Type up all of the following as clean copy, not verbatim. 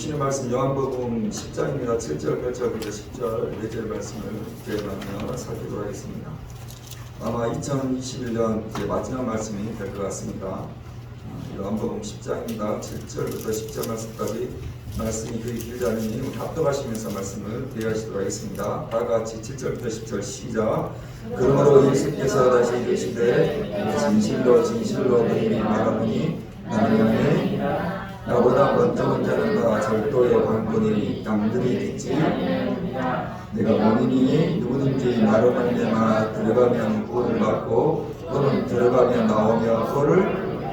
주시는 말씀 요한복음 10장입니다. 7절, 8절부터 10절, 4절 말씀을 기억하며 살피도록 하겠습니다. 아마 2021년 이제 마지막 말씀이 될 것 같습니다. 요한복음 10장입니다. 7절부터 10절 말씀까지 말씀이 그리 길지 않으니 합독하시면서 말씀을 기억하시도록 하겠습니다. 다 같이 7절부터 10절 시작. 그러므로 예수께서 다시 이르시되 진실로 진실로 너희에게 말하노니 나를 향해 나보다 먼저 온 자는 다 절도의 관건이니 남들이 듣지 내가 본인이 누구든지 나로 말미암아 들어가면 구원을 받고 또는 들어가면 나오며 그를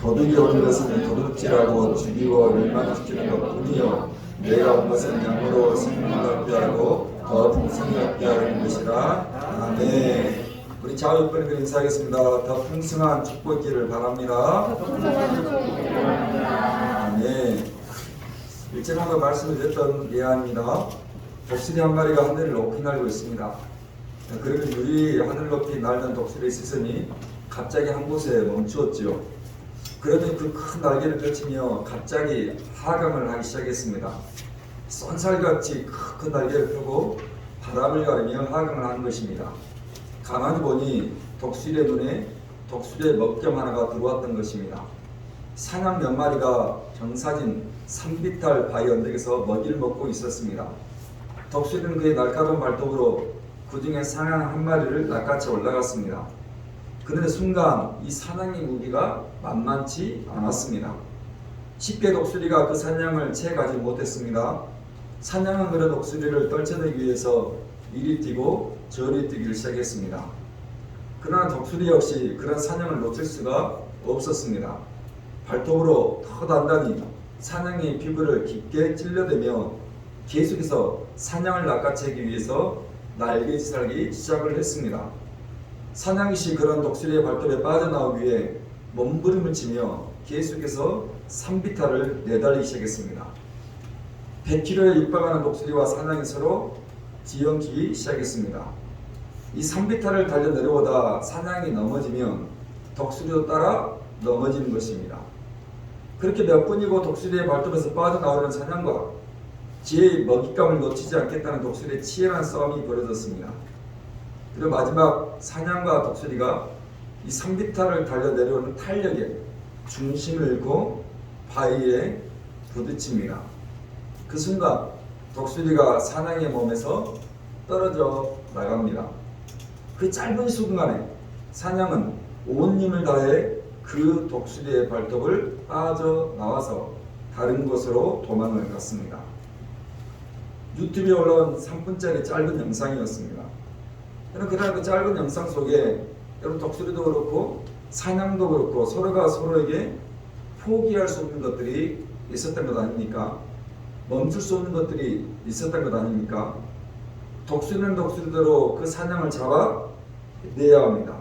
도둑이 오는 것은 도둑질하고 죽이고 멸망시키는 것뿐이요 내가 온 것은 양으로 생명을 얻게 하고 더 풍성히 얻게 하는 것이라. 아멘. 우리 자유권을 인사하겠습니다. 더 풍성한 축복기를 바랍니다. 아멘. 일전에 한번 말씀을 드렸던 예화입니다. 독수리 한 마리가 하늘을 높이 날고 있습니다. 그러면 유리 하늘 높이 날던 독수리에 있으니 갑자기 한 곳에 멈추었지요. 그러더니 그 큰 날개를 펼치며 갑자기 하강을 하기 시작했습니다. 쏜살같이 큰 날개를 펴고 바람을 가르며 하강을 하는 것입니다. 가만히 보니 독수리의 눈에 독수리의 먹점 하나가 들어왔던 것입니다. 사냥 몇 마리가 정사진 산비탈 바위 언덕에서 먹이를 먹고 있었습니다. 독수리는 그의 날카로운 발톱으로 그 중에 사냥 한 마리를 낚아채 올라갔습니다. 그런데 순간 이 사냥의 무기가 만만치 않았습니다. 쉽게 독수리가 그 사냥을 채가지 못했습니다. 사냥은 그런 독수리를 떨쳐내기 위해서 이리 뛰고 저리 뛰기를 시작했습니다. 그러나 독수리 역시 그런 사냥을 놓칠 수가 없었습니다. 발톱으로 더 단단히 사냥의 피부를 깊게 찔러대며 계속해서 사냥을 낚아채기 위해서 날개짓을 하기 시작을 했습니다. 사냥이시 그런 독수리의 발톱에 빠져나오기 위해 몸부림을 치며 계속해서 산비탈을 내달리기 시작했습니다. 100km에 육박하는 독수리와 사냥이 서로 지연키기 시작했습니다. 이 산비탈을 달려 내려오다 사냥이 넘어지면 독수리도 따라 넘어지는 것입니다. 그렇게 몇 분이고 독수리의 발톱에서 빠져나오는 사냥과 지혜의 먹잇감을 놓치지 않겠다는 독수리의 치열한 싸움이 벌어졌습니다. 그리고 마지막 사냥과 독수리가 이 산비탈을 달려 내려오는 탄력에 중심을 잃고 바위에 부딪힙니다. 그 순간 독수리가 사냥의 몸에서 떨어져 나갑니다. 그 짧은 순간에 사냥은 온 힘을 다해 그 독수리의 발톱을 빠져나와서 다른 곳으로 도망을 갔습니다. 유튜브에 올라온 3분짜리 짧은 영상이었습니다. 그러나 그 짧은 영상 속에 여러분 독수리도 그렇고 사냥도 그렇고 서로가 서로에게 포기할 수 없는 것들이 있었던 것 아닙니까? 멈출 수 없는 것들이 있었던 것 아닙니까? 독수리는 독수리대로 그 사냥을 잡아내야 합니다.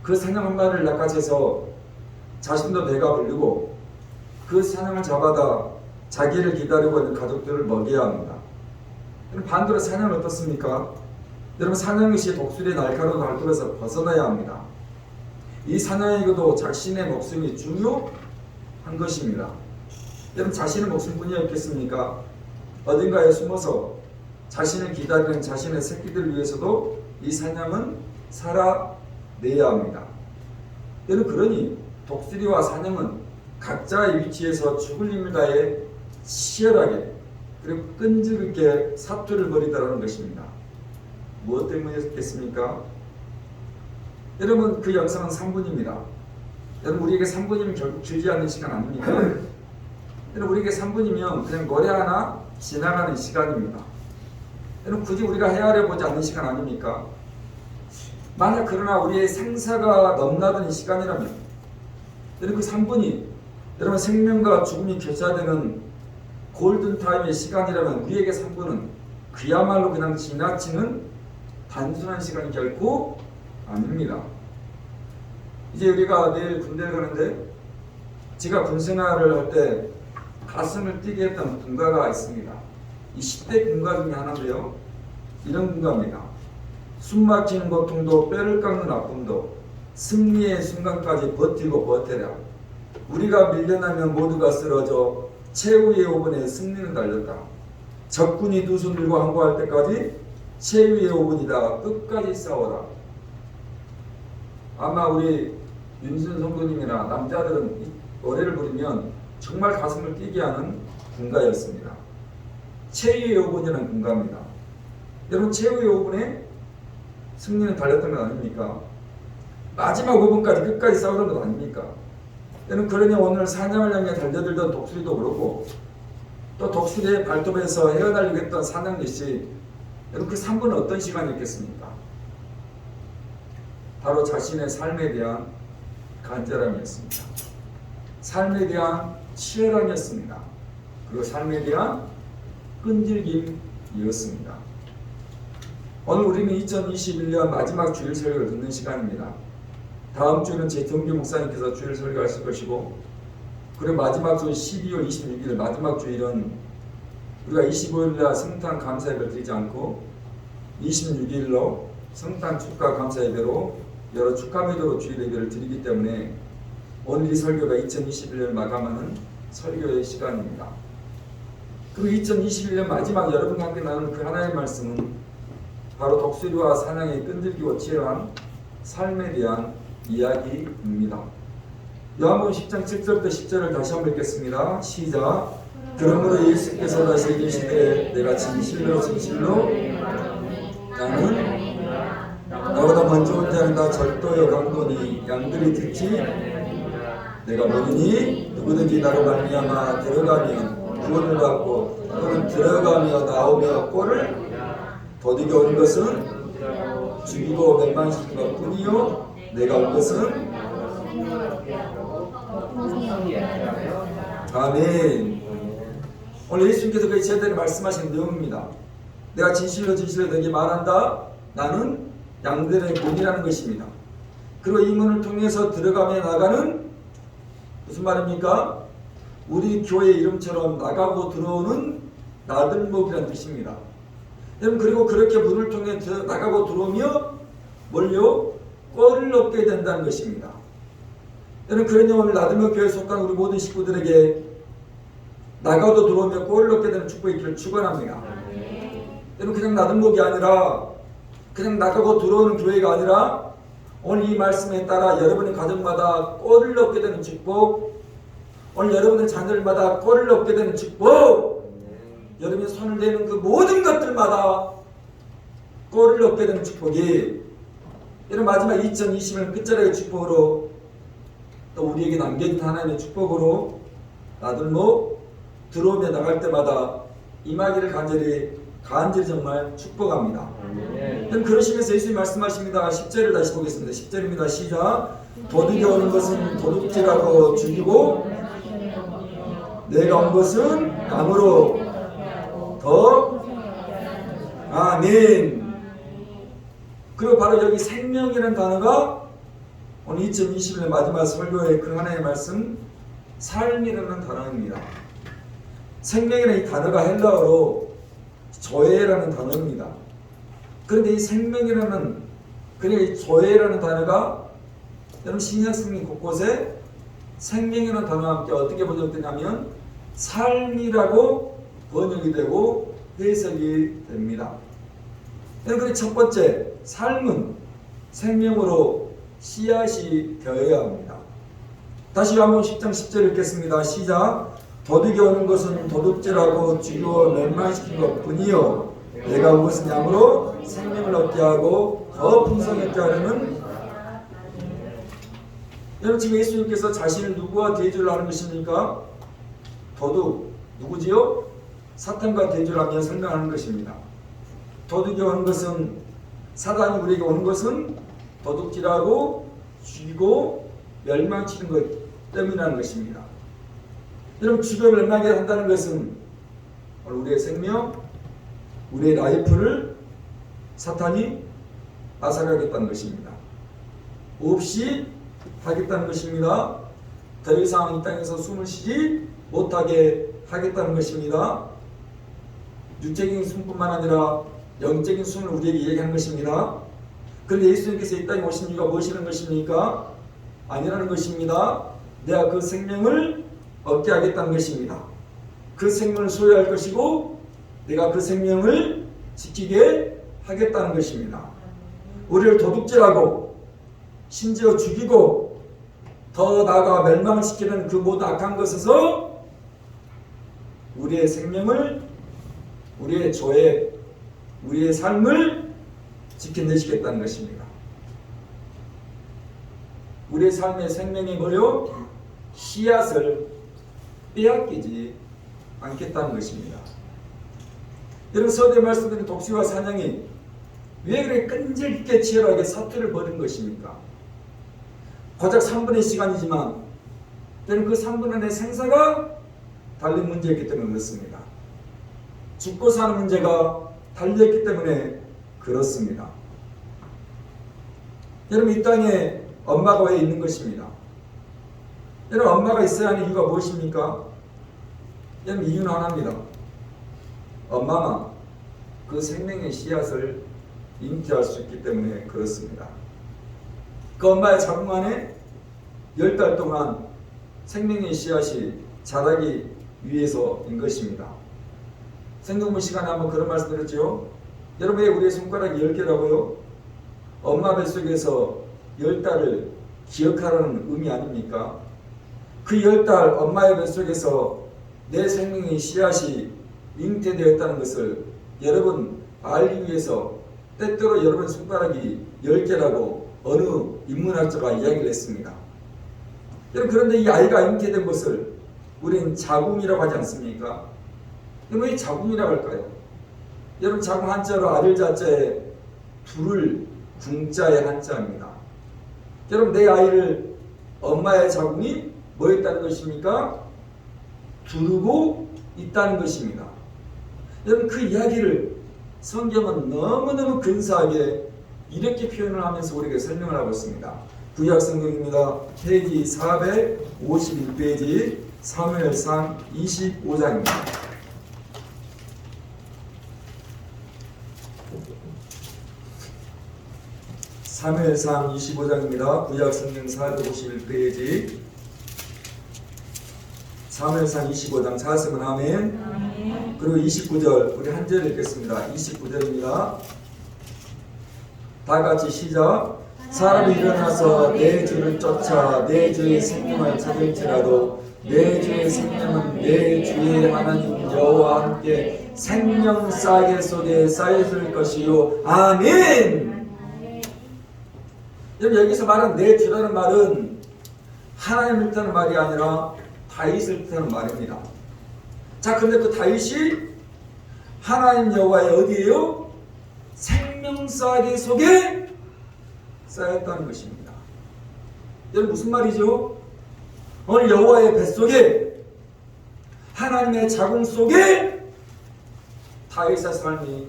그 사냥 한 마리를 낚아채서 자신도 배가 불리고 그 사냥을 잡아다 자기를 기다리고 있는 가족들을 먹여야 합니다. 반대로 사냥은 어떻습니까? 여러분 사냥이시 독수리의 날카로운 발톱에서 벗어나야 합니다. 이 사냥에게도 자신의 목숨이 중요한 것입니다. 여러분 자신의 목숨뿐이 없겠습니까? 어딘가에 숨어서 자신을 기다리는 자신의 새끼들을 위해서도 이 사냥은 살아내야 합니다. 여러분 그러니 독수리와 사냥은 각자의 위치에서 죽을 힘을 다해 치열하게 그리고 끈질기게 사투를 벌이더라는 것입니다. 무엇 때문이었겠습니까? 여러분 그 영상은 3분입니다. 여러분 우리에게 3분이면 결국 길지 않은 시간 아닙니까? 여러분 우리에게 3분이면 그냥 노래 하나 지나가는 시간입니다. 여러분 굳이 우리가 헤아려 보지 않는 시간 아닙니까? 만약 그러나 우리의 생사가 넘나드는 시간이라면 여러분 그 3분이 여러분 생명과 죽음이 교차되는 골든타임의 시간이라면 우리에게 3분은 그야말로 그냥 지나치는 단순한 시간이 결코 아닙니다. 이제 우리가 내일 군대를 가는데 제가 군생활을 할 때 가슴을 뛰게 했던 군가가 있습니다. 이 10대 군가 중에 하나인데요. 이런 군가입니다. 숨막히는 고통도 뼈를 깎는 아픔도 승리의 순간까지 버티고 버텨라. 우리가 밀려나면 모두가 쓰러져 최후의 5분에 승리는 달렸다. 적군이 두 손 들고 항거할 때까지 최후의 5분이다. 끝까지 싸워라. 아마 우리 윤순 성도님이나 남자들은 이 노래를 부르면 정말 가슴을 뛰게 하는 군가였습니다. 최후의 5분이라는 군가입니다. 여러분, 최후의 5분에 승리는 달렸던 건 아닙니까? 마지막 5분까지 끝까지 싸우던 건 아닙니까? 여러분, 그러니 오늘 사냥을 향해 달려들던 독수리도 그렇고 또 독수리의 발톱에서 헤어날리겠던 사냥개시, 여러분 그 3분은 어떤 시간이었겠습니까? 바로 자신의 삶에 대한 간절함이었습니다. 삶에 대한 치열함이었습니다. 그리고 삶에 대한 끈질김이었습니다. 오늘 우리는 2021년 마지막 주일 설교를 듣는 시간입니다. 다음 주는 제 정규 목사님께서 주일 설교하실 것이고, 그리고 마지막 주 12월 26일 마지막 주일은 우리가 25일날 성탄 감사 예배를 드리지 않고 26일로 성탄 축하 감사 예배로 여러 축하 기도로 주일 예배를 드리기 때문에 오늘 이 설교가 2021년을 마감하는 설교의 시간입니다. 그리고 2021년 마지막 여러분과 함께 나누는 그 하나의 말씀은 바로 독수리와 사냥의 끈질기고 치열한 삶에 대한 이야기입니다. 요한복음 10장 7절부터 10절을 다시 한번 읽겠습니다. 시작. 그러므로 예수께서 다시 이르시되 내가 진실로 나는 나보다 먼저 온 자는 다 절도여 강도니 양들이 듣지 내가 모르니 누구든지 나로 말미암아 들어가면 구원을 받고 또는 들어가며 나오며 꼴을 더디게 온 것은 죽이고 멸망시킨 것뿐이요 내가 온 것은 아멘. 오늘 예수님께서 그 제자들에게 말씀하신 내용입니다. 내가 진실로 너에게 말한다. 나는 양들의 문이라는 것입니다. 그리고 이 문을 통해서 들어가며 나가는 무슨 말입니까? 우리 교회 이름처럼 나가고 들어오는 나들목이라는 뜻입니다. 여러분, 그리고 그렇게 문을 통해 나가고 들어오며 뭘요? 꼴을 얻게 된다는 것입니다. 여러분, 그러니 오늘 나들목 교회에 속한 우리 모든 식구들에게 나가도 들어오며 꼴을 얻게 되는 축복이 있기를 축원합니다. 여러분, 그냥 나들목이 아니라 그냥 나가고 들어오는 교회가 아니라 오늘 이 말씀에 따라 여러분의 가정마다 꼴을 얻게 되는 축복, 오늘 여러분의 자녀들마다 꼴을 얻게 되는 축복, 여러분이 손을 대는 그 모든 것들마다 꼴을 얻게 되는 축복이 이런 마지막 2020년 끝자락의 축복으로 또 우리에게 남겨진 하나님의 축복으로 나들목 들어오며 나갈 때마다 임하기를 간절히 정말 축복합니다. 그러시면서 예수님이 말씀하십니다. 10절을 다시 보겠습니다. 10절입니다. 시작. 도둑이 오는 것은 도둑질하고 죽이고 내가 온 것은 암으로 더 아멘. 그리고 바로 여기 생명이라는 단어가 오늘 2021년 마지막 설교의 그 하나의 말씀 삶이라는 단어입니다. 생명이라는 이 단어가 헬라어로 조에라는 단어입니다. 그런데 이 생명이라는 이 조에라는 단어가 여러분 신약 성경 곳곳에 생명이라는 단어와 함께 어떻게 번역되냐면 삶이라고 번역이 되고 해석이 됩니다. 여러분, 첫 번째 삶은 생명으로 씨앗이 되어야 합니다. 다시 한번 10장 10절 읽겠습니다. 시작. 도둑이 오는 것은 도둑질하고 죽이고 멸망시킨 것뿐이요 내가 온 것은 양으로 생명을 얻게 하고 더 풍성하게 하려는. 여러분, 지금 예수님께서 자신을 누구와 대조를 하는 것입니까? 도둑 누구지요? 사탄과 대조를 하며 설명하는 것입니다. 도둑이 오는 것은 사단이 우리에게 오는 것은 도둑질하고 죽이고 멸망시키는 것 때문이라는 것입니다. 여러분, 죽여 멸망하게 한다는 것은 우리의 생명, 우리의 라이프를 사탄이 앗아가겠다는 것입니다. 없이 하겠다는 것입니다. 더 이상 이 땅에서 숨을 쉬지 못하게 하겠다는 것입니다. 육적인 숨뿐만 아니라 영적인 숨을 우리에게 얘기하는 것입니다. 그런데 예수님께서 이 땅에 오신 이유가 무엇이라는 것입니까? 아니라는 것입니다. 내가 그 생명을 얻게 하겠다는 것입니다. 그 생명을 소유할 것이고 내가 그 생명을 지키게 하겠다는 것입니다. 우리를 도둑질하고 심지어 죽이고 더 나아가 멸망을 시키는 그 모든 악한 것에서 우리의 생명을, 우리의 조회, 우리의 삶을 지켜내시겠다는 것입니다. 우리의 삶의 생명의 뭐요? 씨앗을 빼앗기지 않겠다는 것입니다. 여러분, 서두에 말씀드린 독수리와 사냥이 왜 그렇게 끈질기게 치열하게 사투를 벌인 것입니까? 고작 3분의 시간이지만 때는 그 3분 안에 생사가 달린 문제였기 때문에 그렇습니다. 죽고 사는 문제가 달렸기 때문에 그렇습니다. 여러분, 이 땅에 엄마가 왜 있는 것입니다? 여러분, 엄마가 있어야 하는 이유가 무엇입니까? 여러분, 이유는 하나입니다. 엄마만 그 생명의 씨앗을 잉태할 수 있기 때문에 그렇습니다. 그 엄마의 자궁 안에 10달 동안 생명의 씨앗이 자라기 위해서인 것입니다. 생동부 시간에 한번 그런 말씀 드렸죠. 여러분, 왜 우리의 손가락이 10개라고요? 엄마 뱃속에서 10달을 기억하라는 의미 아닙니까? 그 10달 엄마의 뱃속에서 내 생명의 씨앗이 잉태되었다는 것을 여러분 알기 위해서 때때로 여러분 손가락이 10개라고 어느 인문학자가 이야기를 했습니다. 여러분, 그런데 이 아이가 잉태된 것을 우리는 자궁이라고 하지 않습니까? 왜 자궁이라고 할까요? 여러분, 자궁 한자로 아들 자자에 둘을 궁자의 한자입니다. 여러분, 내 아이를 엄마의 자궁이 뭐 있다는 것입니까? 두르고 있다는 것입니다. 여러분, 그 이야기를 성경은 너무너무 근사하게 이렇게 표현을 하면서 우리에게 설명을 하고 있습니다. 구약 성경입니다. 페이지 451페이지 사무엘상 25장입니다. 사무엘상 25장입니다. 구약 성경 451페이지 사무엘상 25장 찾았으면 아멘. 그리고 29절 우리 한 절 읽겠습니다. 29절입니다. 다 같이 시작. 사람이 일어나서 내 주를 쫓아 내 주의 생명을 찾을지라도 내 주의 생명은 내 주의 하나님 여호와와 함께 생명 싸개 속에 쌓였을 것이요. 아멘. 여기서 말한 내 주라는 말은 하나님을 뜻하는 말이 아니라 다윗을 뜻하는 말입니다. 자, 그런데 그 다윗이 하나님 여호와의 어디에요? 생명 싸개 속에 쌓였다는 것입니다. 여러분, 무슨 말이죠? 오늘 여호와의 뱃속에, 하나님의 자궁 속에 다윗의 삶이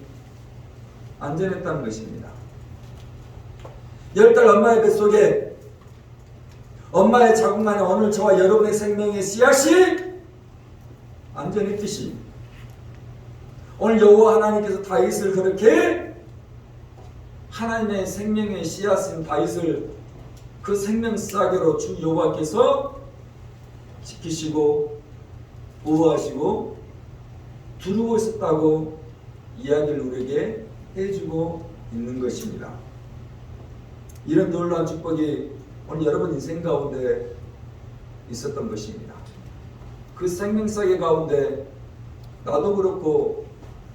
안전했다는 것입니다. 10달 엄마의 뱃속에, 엄마의 자궁 안에 오늘 저와 여러분의 생명의 씨앗이 안전했듯이 오늘 여호와 하나님께서 다윗을 그렇게 하나님의 생명의 씨앗인 다윗을 그 생명 싸개로 주 여호와께서 지키시고 보호하시고 두르고 있었다고 이야기를 우리에게 해주고 있는 것입니다. 이런 놀라운 축복이 오늘 여러분 인생 가운데 있었던 것입니다. 그 생명 싸개 가운데 나도 그렇고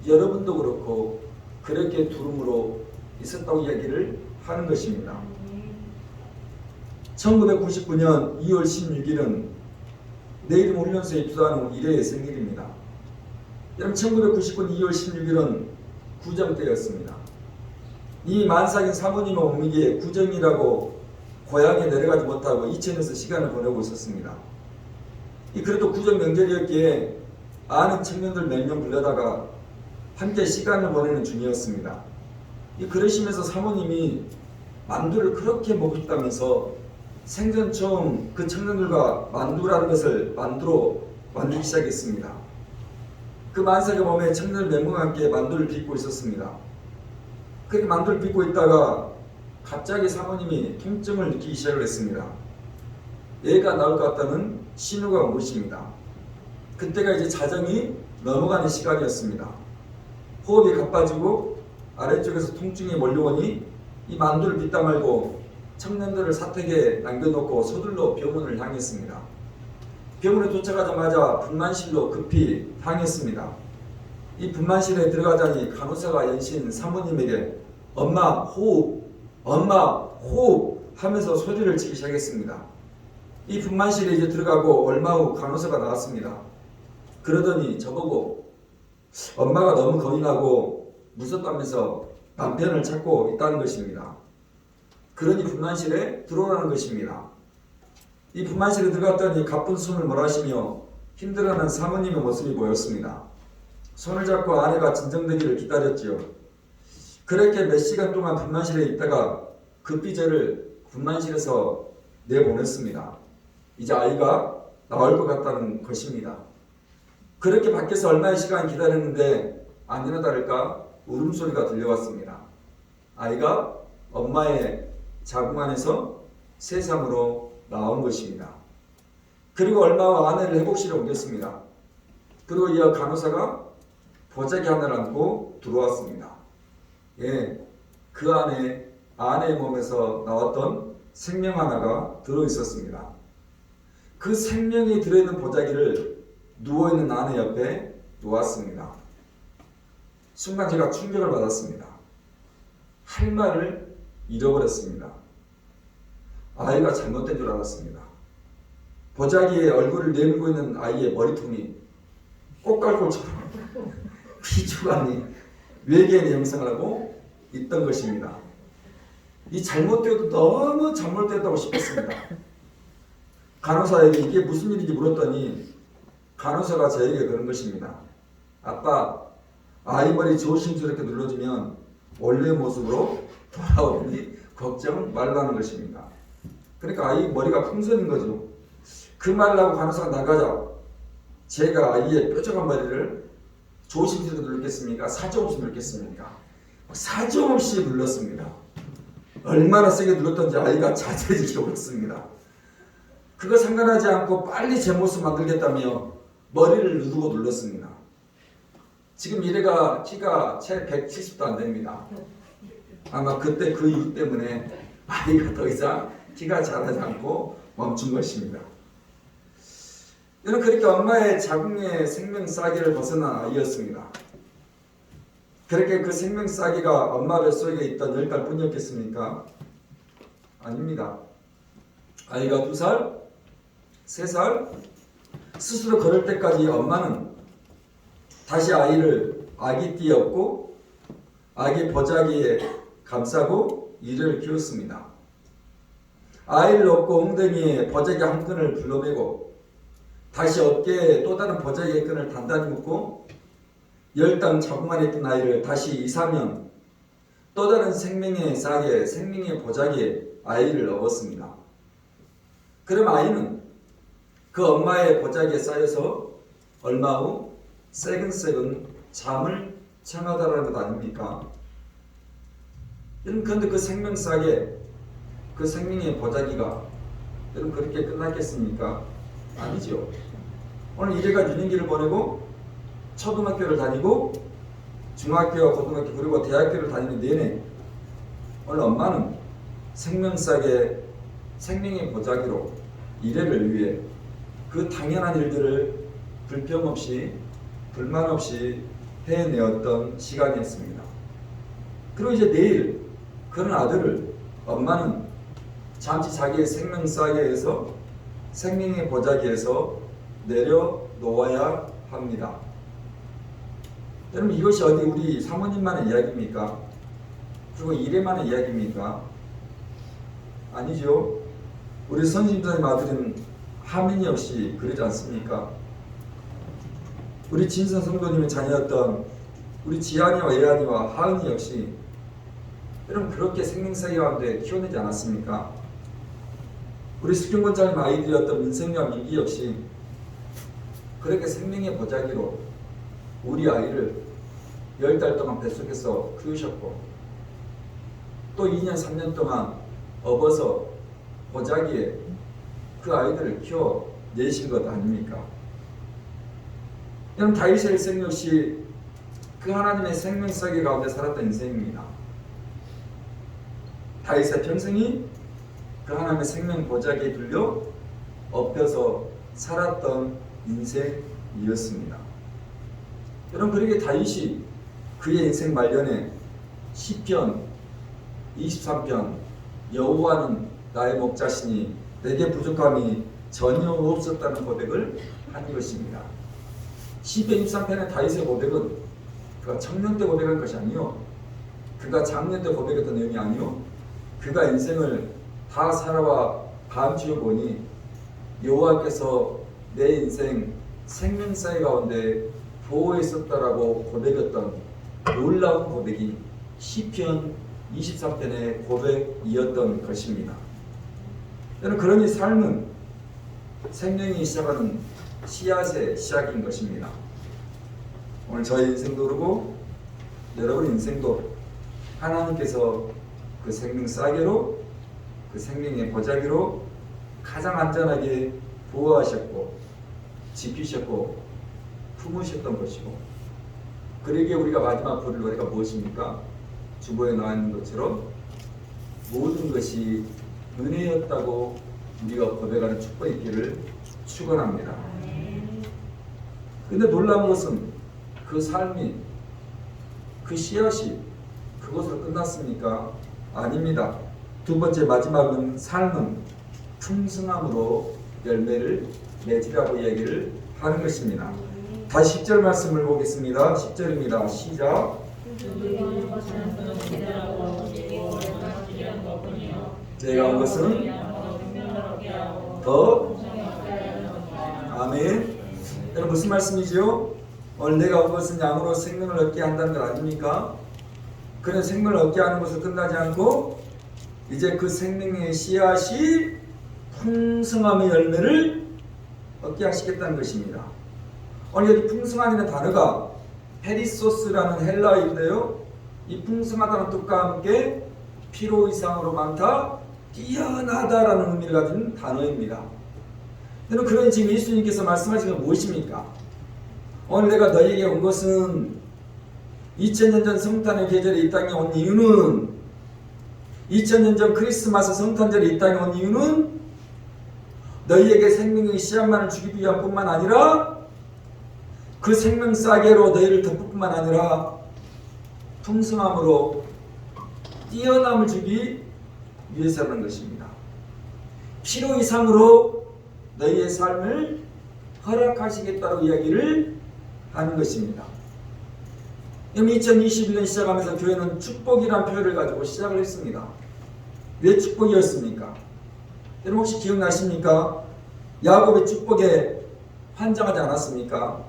여러분도 그렇고 그렇게 두름으로 있었다고 이야기를 하는 것입니다. 1999년 2월 16일은 내 이름 훈련소에 입소하는 이래의 생일입니다. 여러분, 1999년 2월 16일은 구정 때였습니다. 이 만삭인 사모님의 오미기에 구정이라고 고향에 내려가지 못하고 이천에서 시간을 보내고 있었습니다. 그래도 구정 명절이었기에 아는 청년들 몇 명 불러다가 함께 시간을 보내는 중이었습니다. 그러시면서 사모님이 만두를 그렇게 먹고 있다면서 생전 처음 그 청년들과 만두라는 것을 만두로 만들기 시작했습니다. 그 만삭의 몸에 청년들 몇 명과 함께 만두를 빚고 있었습니다. 그렇게 만두를 빚고 있다가 갑자기 사모님이 통증을 느끼기 시작을 했습니다. 애가 나올 것 같다는 신호가 온 것입니다. 그때가 이제 자정이 넘어가는 시간이었습니다. 호흡이 가빠지고 아래쪽에서 통증이 몰려오니 이 만두를 빚다 말고 청년들을 사택에 남겨놓고 서둘러 병원을 향했습니다. 병원에 도착하자마자 분만실로 급히 향했습니다. 이 분만실에 들어가자니 간호사가 연신 사모님에게 엄마 호흡, 엄마 호흡 하면서 소리를 치기 시작했습니다. 이 분만실에 이제 들어가고 얼마 후 간호사가 나왔습니다. 그러더니 저보고 엄마가 너무 겁이 나고 무섭다면서 남편을 찾고 있다는 것입니다. 그러니 분만실에 들어오라는 것입니다. 이 분만실에 들어갔더니 가쁜 숨을 몰아쉬며 힘들어하는 사모님의 모습이 보였습니다. 손을 잡고 아내가 진정되기를 기다렸지요. 그렇게 몇 시간 동안 분만실에 있다가 급히 저를 분만실에서 내보냈습니다. 이제 아이가 나올 것 같다는 것입니다. 그렇게 밖에서 얼마의 시간 기다렸는데 아니나 다를까 울음소리가 들려왔습니다. 아이가 엄마의 자궁 안에서 세상으로 나온 것입니다. 그리고 얼마 후 아내를 회복실에 옮겼습니다. 그리고 이어 간호사가 보자기 하나를 안고 들어왔습니다. 예, 그 안에 아내의 몸에서 나왔던 생명 하나가 들어있었습니다. 그 생명이 들어있는 보자기를 누워있는 아내 옆에 놓았습니다. 순간 제가 충격을 받았습니다. 할 말을 잃어버렸습니다. 아이가 잘못된 줄 알았습니다. 보자기에 얼굴을 내밀고 있는 아이의 머리통이 꽃갈콘처럼 피죽하니 외계인의 형상을 하고 있던 것입니다. 이 잘못되어도 너무 잘못되었다고 싶었습니다. 간호사에게 이게 무슨 일인지 물었더니 간호사가 저에게 그런 것입니다. 아빠, 아이 머리 조심스럽게 눌러주면 원래 모습으로 돌아오니 걱정 말라는 것입니다. 그러니까 아이 머리가 풍선인 거죠. 그 말을 하고 간호사가 나가자 제가 아이의 뾰족한 머리를 조심스럽게 누르겠습니까? 사정없이 누르겠습니까? 사정없이 눌렀습니다. 얼마나 세게 눌렀던지 아이가 자세해지지 못했습니다. 그거 상관하지 않고 빨리 제 모습 만들겠다며 머리를 누르고 눌렀습니다. 지금 이래가 키가 채 170도 안 됩니다. 아마 그때 그 이유 때문에 아이가 더 이상 키가 자라지 않고 멈춘 것입니다. 저는 그렇게 엄마의 자궁의 생명 싹이를 벗어난 아이였습니다. 그렇게 그 생명 싹이가 엄마 뱃속에 있던 10달 뿐이었겠습니까? 아닙니다. 아이가 2살, 3살 스스로 걸을 때까지 엄마는 다시 아이를 아기띠에 업고 아기 보자기에 감싸고 이를 키웠습니다. 아이를 업고 엉덩이에 보자기 한 끈을 불러매고 다시 어깨에 또 다른 보자기의 끈을 단단히 묶고 10달 자궁 안에 있던 아이를 다시 2, 3년 또 다른 생명의 싹에 생명의 보자기에 아이를 업었습니다. 그럼 아이는 그 엄마의 보자기에 쌓여서 얼마 후 새근새근 잠을 청하다라는 것 아닙니까? 여러분 그런데 그 생명 싹에 그 생명의 보자기가 여러분 그렇게 끝났겠습니까? 아니죠. 오늘 이래가 유년기를 보내고 초등학교를 다니고 중학교와 고등학교 그리고 대학교를 다니는 내내 오늘 엄마는 생명싹의 생명의 보자기로 이래를 위해 그 당연한 일들을 불평 없이 불만 없이 해내었던 시간이었습니다. 그리고 이제 내일 그런 아들을 엄마는 잠시 자기의 생명싹에서 생명의 보자기에서 내려놓아야 합니다. 여러분 이것이 어디 우리 사모님만의 이야기입니까? 그리고 이래만의 이야기입니까? 아니죠. 우리 선생님의 아들인 하민이 역시 그러지 않습니까? 우리 진선 성도님의 자녀였던 우리 지한이와 예한이와 하은이 역시 여러분 그렇게 생명사기 가운데 키워내지 않았습니까? 우리 수경권장님 아이들이었던 민성이와 민기 역시 그렇게 생명의 보자기로 우리 아이를 10달 동안 뱃속에서 키우셨고 또 2년 3년 동안 업어서 보자기에 그 아이들을 키워내신 것 아닙니까? 여러분 다윗의 일생 역시 그 하나님의 생명사계 가운데 살았던 인생입니다. 다윗의 평생이 그 하나님의 생명 보좌기에 들려 엎혀서 살았던 인생이었습니다. 여러분 그러게 다윗이 그의 인생 말년에 시편 23편 여호와는 나의 목자시니 내게 부족함이 전혀 없었다는 고백을 한 것입니다. 시편 23편의 다윗의 고백은 그가 청년 때 고백한 것이 아니요, 그가 장년 때 고백했던 내용이 아니요, 그가 인생을 다 살아와 감추어 보니 여호와께서 내 인생 생명사의 가운데 보호했었다라고 고백했던 놀라운 고백이 시편 23편의 고백이었던 것입니다. 여러분 그러니 삶은 생명이 시작하는 씨앗의 시작인 것입니다. 오늘 저의 인생도 그렇고 여러분의 인생도 하나님께서 그 생명 싸개로, 그 생명의 보자기로 가장 안전하게 보호하셨고 지키셨고 품으셨던 것이고, 그러기에 우리가 마지막 부를 노래가 무엇입니까? 주보에 나와 있는 것처럼 모든 것이 은혜였다고 우리가 고백하는 축복이 있기를 축원합니다. 근데 놀라운 것은 그 삶이, 그 씨앗이 그것으로 끝났습니까? 아닙니다. 두 번째 마지막은 삶은 풍성함으로 열매를 맺으라고 이야기를 하는 것입니다. 다시 10절 말씀을 보겠습니다. 10절입니다. 시작. 내가 온 것은 더 아멘. 여러분 무슨 말씀이죠? 오늘 내가 온 것은 양으로 생명을 얻게 한다는 것 아닙니까? 그런 생명을 얻게 하는 것을 끝나지 않고 이제 그 생명의 씨앗이 풍성함의 열매를 얻게 하시겠다는 것입니다. 오늘 여기 풍성함이라는 단어가 페리소스라는 헬라어인데요, 이 풍성하다는 뜻과 함께 필요 이상으로 많다, 뛰어나다라는 의미를 가진 단어입니다. 여러분 그런 지금 예수님께서 말씀하신 건 무엇입니까? 오늘 내가 너희에게 온 것은 2000년 전 성탄의 계절에 이 땅에 온 이유는, 2000년 전 크리스마스 성탄절에 이 땅에 온 이유는 너희에게 생명의 씨앗만을 주기 위한 뿐만 아니라 그 생명 싸개로 너희를 덮을 뿐만 아니라 풍성함으로 뛰어남을 주기 위해서라는 것입니다. 필요 이상으로 너희의 삶을 허락하시겠다고 이야기를 하는 것입니다. 2021년 시작하면서 교회는 축복이라는 표현을 가지고 시작을 했습니다. 왜 축복이었습니까? 여러분 혹시 기억나십니까? 야곱의 축복에 환장하지 않았습니까?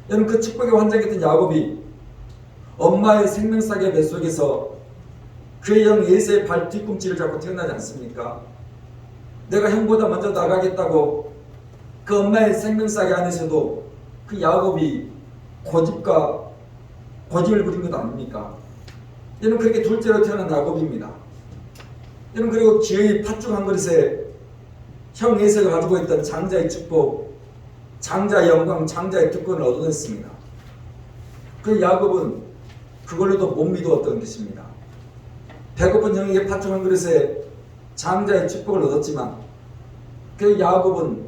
여러분 그 축복에 환장했던 야곱이 엄마의 생명싸개 뱃속에서 그의 형 에서의 발 뒤꿈치를 잡고 태어나지 않습니까? 내가 형보다 먼저 나가겠다고 그 엄마의 생명싸개 안에서도 그 야곱이 고집을 부린 것 아닙니까? 여러분 그렇게 둘째로 태어난 야곱입니다. 여러분 그리고 기어이 팥죽 한 그릇에 형 에서가 가지고 있던 장자의 축복, 장자의 영광, 장자의 특권을 얻어냈습니다. 그 야곱은 그걸로도 못 믿었던 것입니다. 배고픈 형에게 팥죽 한 그릇에 장자의 축복을 얻었지만 그 야곱은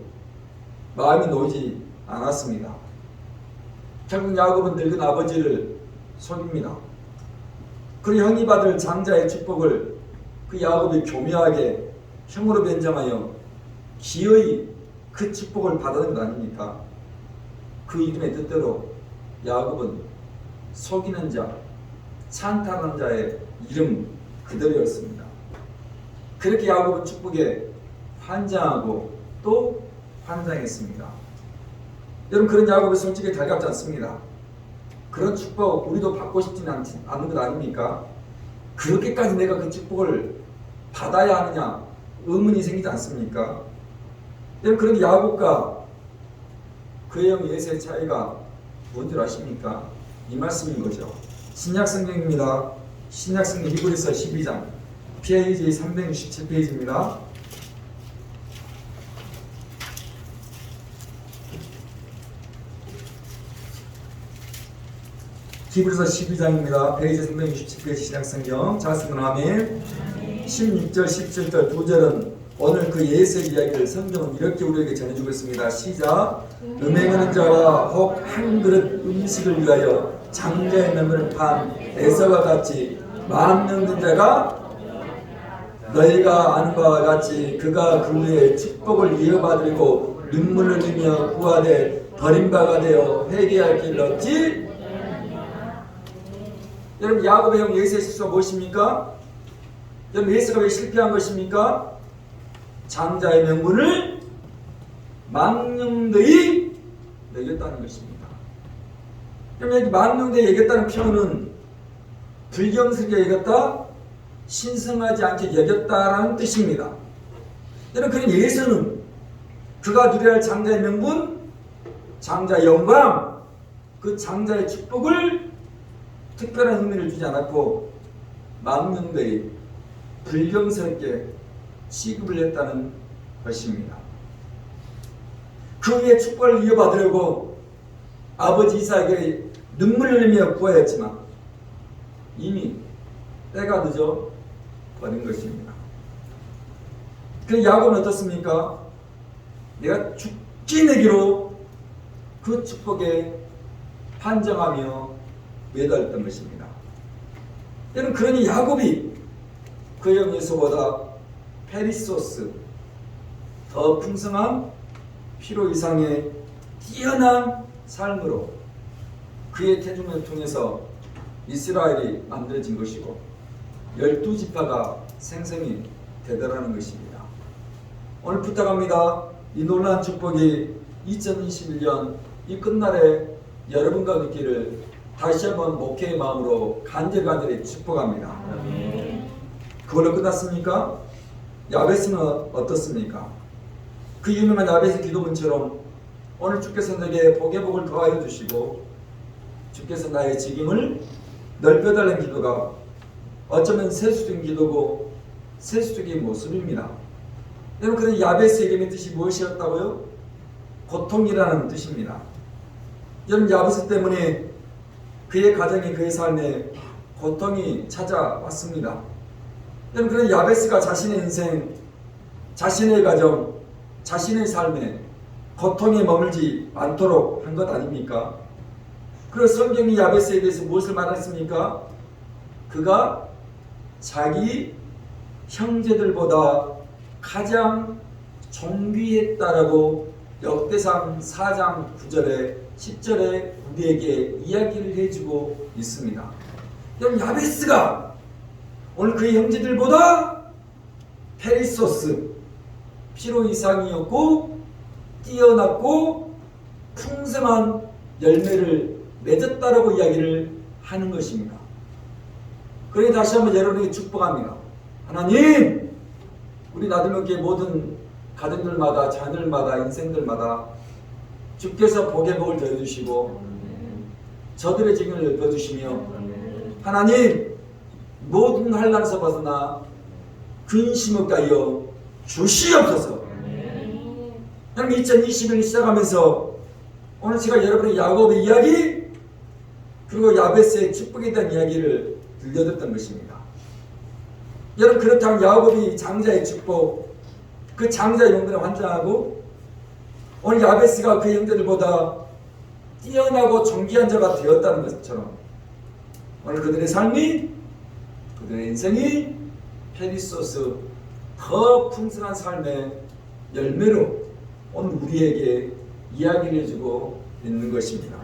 마음이 놓이지 않았습니다. 결국 야곱은 늙은 아버지를 속입니다. 그 형이 받을 장자의 축복을 그 야곱이 교묘하게 형으로 변장하여 기어이 그 축복을 받아낸 것 아닙니까? 그 이름의 뜻대로 야곱은 속이는 자, 찬탈하는 자의 이름 그대로였습니다. 그렇게 야곱은 축복에 환장하고 또 환장했습니다. 여러분 그런 야곱이 솔직히 달갑지 않습니다. 그런 축복 우리도 받고 싶지는 않은 것 아닙니까? 그렇게까지 내가 그 축복을 받아야 하느냐 의문이 생기지 않습니까? 여러분 그런데 야곱과 그의 형 에서의 차이가 뭔지 아십니까? 이 말씀인 거죠. 신약성경입니다. 신약성경 히브리서 12장 페이지 367페이지입니다. 히브리서 12장입니다. 페이지 367페이지 신약성경. 잘 쓰면 아멘. 16절 17절 두 절은 오늘 그 예수의 이야기를 성경은 이렇게 우리에게 전해주고 있습니다. 시작. 음행하는 자와 혹 한 그릇 음식을 위하여 장자의 명분을 판 에서와 같이 10,000명 된 자가 너희가 아는 바와 같이 그가 그 후에 축복을 이어받으려고 눈물을 흘리며 구하되 버림받아 되어 회개할 길을 얻지. 여러분 야곱의 형 예수의 실수가 무엇입니까? 여러분 예수가 왜 실패한 것입니까? 장자의 명분을 망령되이 여겼다는 것입니다. 그럼 여기 망령되이 여겼다는 표현은 불경스럽게 여겼다, 신성하지 않게 여겼다라는 뜻입니다. 여러분 그런 예수는 그가 누려야 할 장자의 명분, 장자의 영광, 그 장자의 축복을 특별한 의미를 주지 않았고 망령되이 불경스럽게 취급을 했다는 것입니다. 그 후에 축복을 이어받으려고 아버지 이삭에게 눈물을 흘리며 구하였지만 이미 때가 늦어 버린 것입니다. 그 야곱은 어떻습니까? 내가 죽기 내기로 그 축복에 판정하며 매달렸던 것입니다. 여러분 그러니 야곱이 그 형 예수보다 페리소스 더 풍성한 피로 이상의 뛰어난 삶으로 그의 태중을 통해서 이스라엘이 만들어진 것이고 12지파가 생성이 되더라는 것입니다. 오늘 부탁합니다. 이 놀라운 축복이 2021년 이 끝날에 여러분과 있기를 다시 한번 목회의 마음으로 간절히 축복합니다. 그걸로 끝났습니까? 야베스는 어떻습니까? 그 유명한 야베스 기도문처럼 오늘 주께서 내게 복의 복을 더하여 주시고 주께서 나의 직임을 넓혀달라는 기도가 어쩌면 세수적인 기도고 세수적인 모습입니다. 여러분 그런데 야베스의 이름의 뜻이 무엇이었다고요? 고통이라는 뜻입니다. 여러분 야베스 때문에 그의 가정에 그의 삶에 고통이 찾아왔습니다. 여러분 그런 야베스가 자신의 인생, 자신의 가정, 자신의 삶에 고통에 머물지 않도록 한 것 아닙니까? 그리고 성경이 야베스에 대해서 무엇을 말했습니까? 그가 자기 형제들보다 가장 존귀했다라고 역대상 4장 9절에 10절에 우리에게 이야기를 해주고 있습니다. 여러분 야베스가 오늘 그의 형제들보다 페리소스 피로 이상이었고 뛰어났고 풍성한 열매를 맺었다라고 이야기를 하는 것입니다. 그러니 다시 한번 여러분에게 축복합니다. 하나님, 우리 나들목교의 모든 가정들마다 자녀들마다 인생들마다 주께서 복의 복을 더해주시고 저들의 직을 넓혀주시며 하나님 모든 환난에서 벗어나 근심 없게 하여 주시옵소서. 여러분 2021년 시작하면서 오늘 제가 여러분의 야곱의 이야기 그리고 야베스의 축복에 대한 이야기를 들려드렸던 것입니다. 여러분 그렇다면 야곱이 장자의 축복 그 장자의 명분에 환장하고 오늘 야베스가 그 형제들보다 뛰어나고 존귀한 자가 되었다는 것처럼 오늘 그들의 삶이 그들의 인생이 페리소스 더 풍성한 삶의 열매로 오늘 우리에게 이야기를 해주고 있는 것입니다.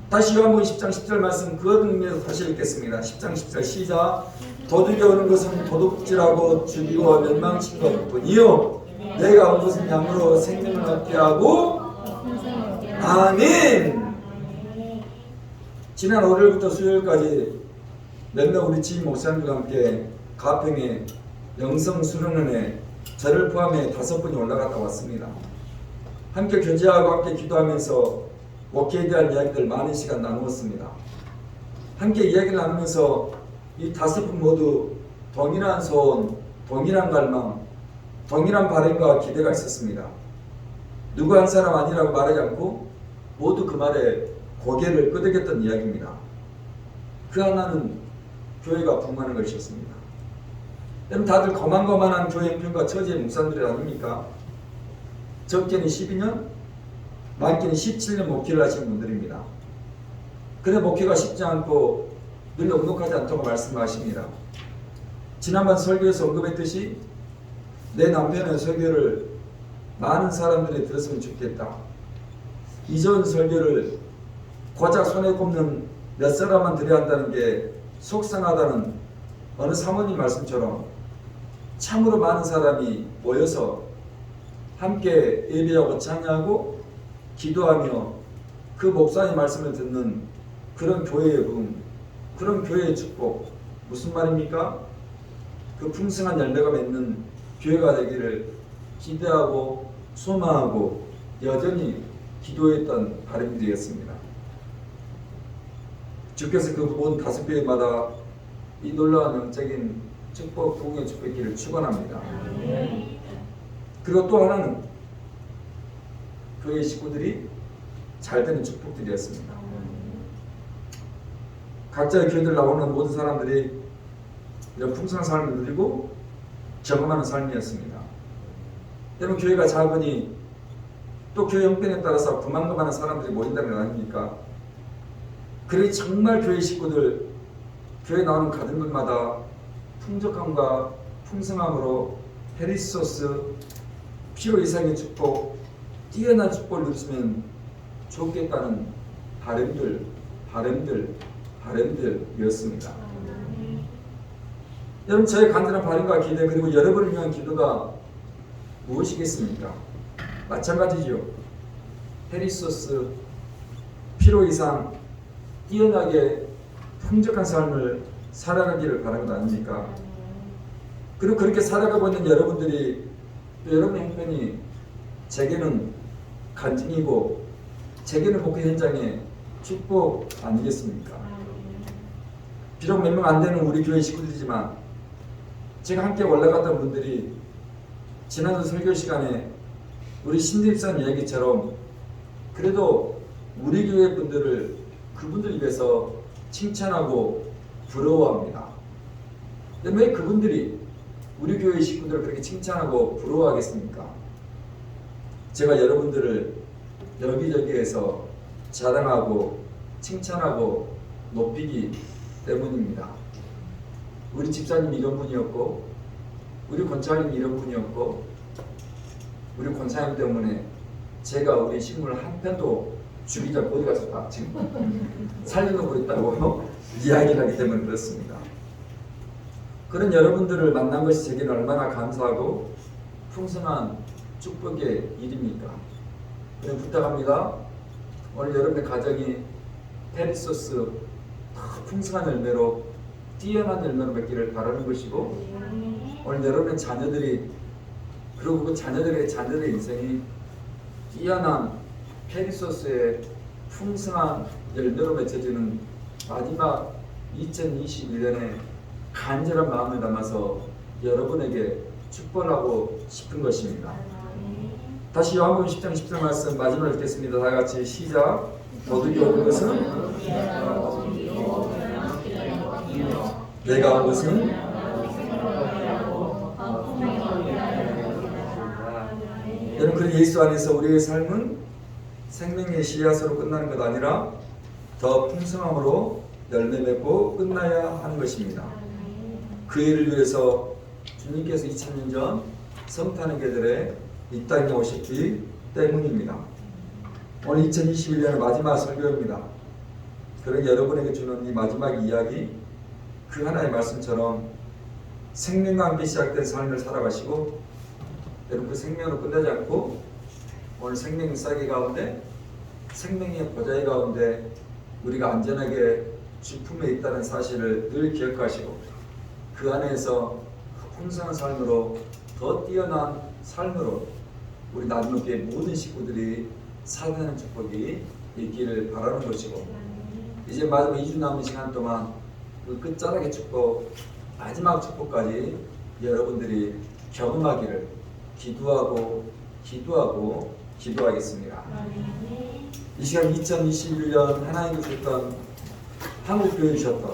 다시 요한복음 10장 10절 말씀 그 의미에서 다시 읽겠습니다. 10장 10절 시작. 도둑이 오는 것은 도둑질하고 죽이고 멸망시키는 것뿐이요 내가 온 것은 양으로 생명을 얻게 하고 아멘. 지난 월요일부터 수요일까지 몇몇 우리 지인 목사님들과 함께 가평에 영성 수련원에 저를 포함해 5분이 올라갔다 왔습니다. 함께 교제하고 함께 기도하면서 목회에 대한 이야기들 많은 시간 나누었습니다. 함께 이야기를 나누면서 이 5분 모두 동일한 소원, 동일한 갈망, 동일한 바람과 기대가 있었습니다. 누구 한 사람 아니라고 말하지 않고 모두 그 말에 고개를 끄덕였던 이야기입니다. 그 하나는 교회가 부흥하는 것이었습니다. 여러분 다들 거만거만한 교회 형편과 처지의 목사님들이 아닙니까? 적게는 12년, 많게는 17년 목회를 하신 분들입니다. 그래 목회가 쉽지 않고 늘 넉넉하지 않다고 말씀하십니다. 지난번 설교에서 언급했듯이 내 남편의 설교를 많은 사람들이 들었으면 좋겠다. 이전 설교를 고작 손에 꼽는 몇 사람만 들어야 한다는 게 속상하다는 어느 사모님 말씀처럼 참으로 많은 사람이 모여서 함께 예배하고 찬양하고 기도하며 그 목사의 말씀을 듣는 그런 교회의 부흥, 그런 교회의 축복, 무슨 말입니까? 그 풍성한 열매가 맺는 교회가 되기를 기대하고 소망하고 여전히 기도했던 바람들이었습니다. 주께서 그 모든 5교회마다 이 놀라운 영적인 축복, 부흥의 축복기를 축원합니다. 그리고 또 하나는 교회 식구들이 잘 되는 축복들이었습니다. 각자의 교회들 나오는 모든 사람들이 이런 풍성한 삶을 누리고 경험하는 삶이었습니다. 여러분 교회가 작으니 또 교회 형편에 따라서 그만큼많은 사람들이 모인다는 건 아닙니까? 그러니 정말 교회 식구들, 교회 나오는 가정들마다 풍족함과 풍성함으로 페리소스, 필요 이상의 축복, 뛰어난 축복을 누리시면 좋겠다는 바람들이었습니다. 여러분 저의 간절한 바람과 기대 그리고 여러분을 위한 기도가 무엇이겠습니까? 마찬가지죠. 페리소스, 필요 이상 뛰어나게 풍족한 삶을 살아가기를 바라는 것 아닙니까? 그리고 그렇게 살아가고 있는 여러분들이 여러분의 형편이 제게는 간증이고 제게는 목회 현장의 축복 아니겠습니까? 비록 몇 명 안 되는 우리 교회 식구들이지만 제가 함께 올라갔던 분들이 지난주 설교 시간에 우리 신집사님 이야기처럼 그래도 우리 교회 분들을 그분들 입에서 칭찬하고 부러워합니다. 근데 왜 그분들이 우리 교회 식구들을 그렇게 칭찬하고 부러워하겠습니까? 제가 여러분들을 여기저기에서 자랑하고 칭찬하고 높이기 때문입니다. 우리 집사님 이런 분이었고 우리 권사님 이런 분이었고 우리 권사님 때문에 제가 우리 식물 한 편도 죽이지 않고 어디 가서 다 지금 살려놓고 있다고 이야기를 하기 때문에 그렇습니다. 그런 여러분들을 만난 것이 제게는 얼마나 감사하고 풍성한 축복의 일입니까? 그냥 부탁합니다. 오늘 여러분의 가정이 페리소스 풍성한 열매로 뛰어난 열매로 맺기를 바라는 것이고 오늘 여러분의 자녀들이 그리고 그 자녀들의 인생이 뛰어난 페리소스의 풍성한 열매로 맺혀지는 마지막 2021년에 간절한 마음을 담아서 여러분에게 축복하고 싶은 것입니다. 다시 요한복음 10장 10절 말씀 마지막으로 읽겠습니다. 다 같이 시작. 도둑이 오는 것은 내가 온 것은 여러분 그 예수 안에서 우리의 삶은 생명의 씨앗으로 끝나는 것 아니라 더 풍성함으로 열매 맺고 끝나야 하는 것입니다. 그 일을 위해서 주님께서 2000년 전 성탄의 계절에 이 땅에 오셨기 때문입니다. 오늘 2021년의 마지막 설교입니다. 그러기 여러분에게 주는 이 마지막 이야기 그 하나의 말씀처럼 생명과 함께 시작된 삶을 살아가시고 여러분 그 생명으로 끝나지 않고 오늘 생명의 싹이 가운데 생명의 보좌의 가운데 우리가 안전하게 주품에 있다는 사실을 늘 기억하시고 그 안에서 풍성한 삶으로 더 뛰어난 삶으로 우리 나누교회 모든 식구들이 살아가는 축복이 있기를 바라는 것이고 이제 마지막 2주 남은 시간 동안 그 끝자락의 축복 마지막 축복까지 여러분들이 경험하기를 기도하겠습니다. 이 시간 2021년 하나님이 주셨던 한국 표현이셨던